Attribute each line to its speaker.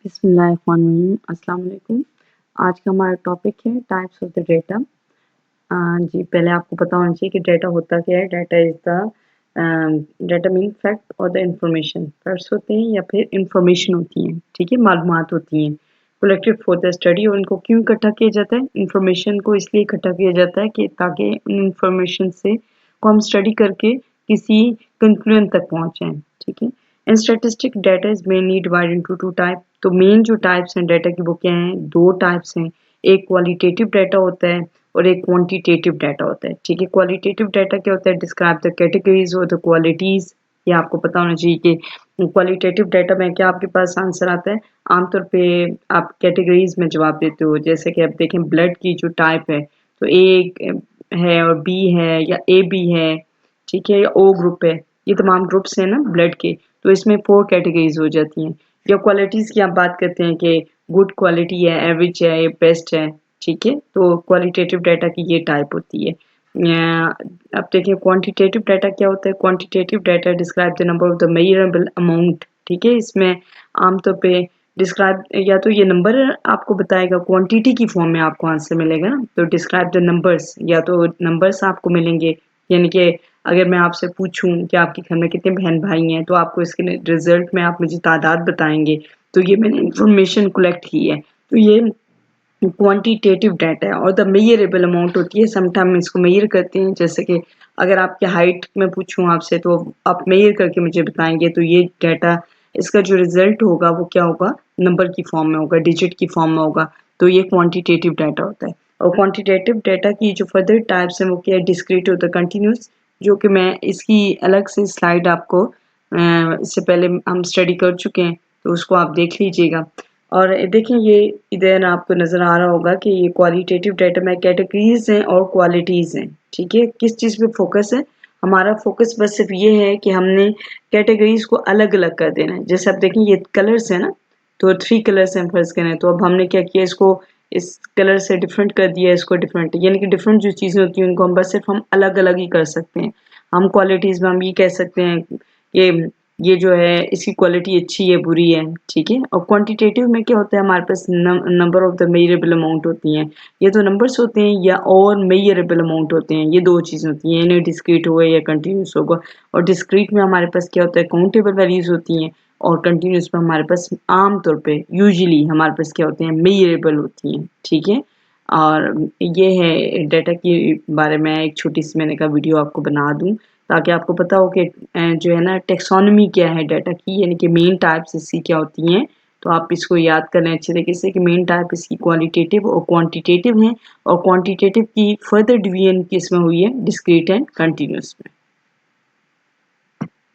Speaker 1: बिस्मिल्लाहिर्रहमानिर्रहीम, अस्सलाम वालेकुम। आज का हमारा टॉपिक है टाइप्स ऑफ द डेटा। जी, पहले आपको पता होना चाहिए कि डेटा होता क्या है। Data is the data mean fact और द इंफॉर्मेशन। फैक्ट्स होते हैं या फिर इंफॉर्मेशन होती है, ठीक है, मालूमात होती हैं कलेक्टेड फॉर द स्टडी। और इनको क्यों इकट्ठा किया जाता है? इंफॉर्मेशन को इसलिए इकट्ठा किया जाता है कि ताकि उन इंफॉर्मेशन से को हम स्टडी करके किसी कंक्लूजन तक पहुँचे, ठीक है। And statistic data is mainly divided into two type. तो मेन जो टाइप्स हैं डाटा की वो क्या हैं? दो टाइप्स हैं। एक क्वालिटेटिव डाटा होता है और एक क्वांटिटेटिव डाटा होता है, ठीक है। क्वालिटेटिव डाटा क्या होता है? डिस्क्राइब द कैटेगरीज और द क्वालिटीज। ये आपको पता होना चाहिए कि क्वालिटेटिव डाटा में क्या आपके पास आंसर आता है। आमतौर पे आप कैटेगरीज में जवाब देते हो, जैसे कि आप देखें ब्लड की जो टाइप है तो ए है और बी है या ए बी है, ठीक है, या ओ ग्रुप है। ये तमाम ग्रुप्स हैं ना ब्लड के, तो इसमें 4 कैटेगरीज हो जाती हैं। या क्वालिटीज की आप बात करते हैं कि गुड क्वालिटी है, एवरेज है, बेस्ट है, ठीक है। तो क्वालिटेटिव डाटा की ये टाइप होती है। अब देखिए क्वांटिटेटिव डाटा क्या होता है। Quantitative data describe the number of the measurable amount, ठीक है। इसमें आमतौर पे डिस्क्राइब या तो ये नंबर आपको बताएगा, क्वांटिटी की फॉर्म में आपको आंसर मिलेगा ना, तो डिस्क्राइब द नंबर्स, या तो नंबर्स आपको मिलेंगे। यानी कि अगर मैं आपसे पूछूं कि आपके घर में कितने बहन भाई हैं, तो आपको इसके रिजल्ट में आप मुझे तादाद बताएंगे, तो ये मैंने इंफॉर्मेशन कलेक्ट की है। तो ये क्वांटिटेटिव डाटा है। और द मेजरेबल अमाउंट होती है, समटाइम इसको मेजर करते हैं, जैसे कि अगर आपके हाइट में पूछूं आपसे तो आप मेजर करके मुझे बताएंगे, तो ये डाटा इसका जो रिजल्ट होगा वो क्या होगा? नंबर की फॉर्म में होगा, डिजिट की फॉर्म में होगा। तो ये क्वांटिटेटिव डाटा होता है। और क्वांटिटेटिव डाटा की जो फर्दर टाइप्स हैं वो क्या है? डिस्क्रीट और द कंटिन्यूस, जो कि मैं इसकी अलग से स्लाइड आपको इससे पहले हम स्टडी कर चुके हैं, तो उसको आप देख लीजिएगा। और देखें ये इधर आपको नज़र आ रहा होगा कि ये क्वालिटेटिव डाटा में कैटेगरीज हैं और क्वालिटीज़ हैं, ठीक है। किस चीज़ पे फोकस है? हमारा फोकस बस सिर्फ ये है कि हमने कैटेगरीज को अलग अलग कर देना है। जैसे आप देखें ये कलर्स है ना, तो 3 कलर्स हैं फर्ज करें, तो अब हमने क्या किया, इसको इस कलर से डिफरेंट कर दिया, इसको डिफरेंट, यानी कि डिफरेंट जो चीज़ें होती हैं उनको हम बस सिर्फ हम अलग अलग ही कर सकते हैं। हम क्वालिटीज़ में हम ये कह सकते हैं ये ये जो है इसकी क्वालिटी अच्छी है, बुरी है, ठीक है। और क्वांटिटेटिव में क्या होता है? हमारे पास number of the measurable amount होती हैं। ये तो नंबर्स होते हैं या और मेजरेबल अमाउंट होते हैं, ये दो चीज़ें होती हैं, इन्हें डिस्क्रीट होगा या कंटिन्यूस होगा। और डिस्क्रीट में हमारे पास क्या होता है? काउंटेबल वैल्यूज होती हैं। और कंटिन्यूस में हमारे पास आम तौर पे यूजुअली हमारे पास क्या होते हैं? मेजरेबल होती हैं, ठीक है। और ये है डाटा के बारे में एक छोटी सी मैंने कहा वीडियो आपको बना दूं, ताकि आपको पता हो कि जो है ना टेक्सोनोमी क्या है डाटा की, यानी कि मेन टाइप्स इसकी क्या होती हैं। तो आप इसको याद करें अच्छे तरीके से कि मेन टाइप इसकी क्वालिटेटिव और क्वांटिटेटिव हैं। और क्वांटिटेटिव की फर्दर डिवीजन किस में हुई है? डिस्क्रीट एंड कंटिन्यूस में।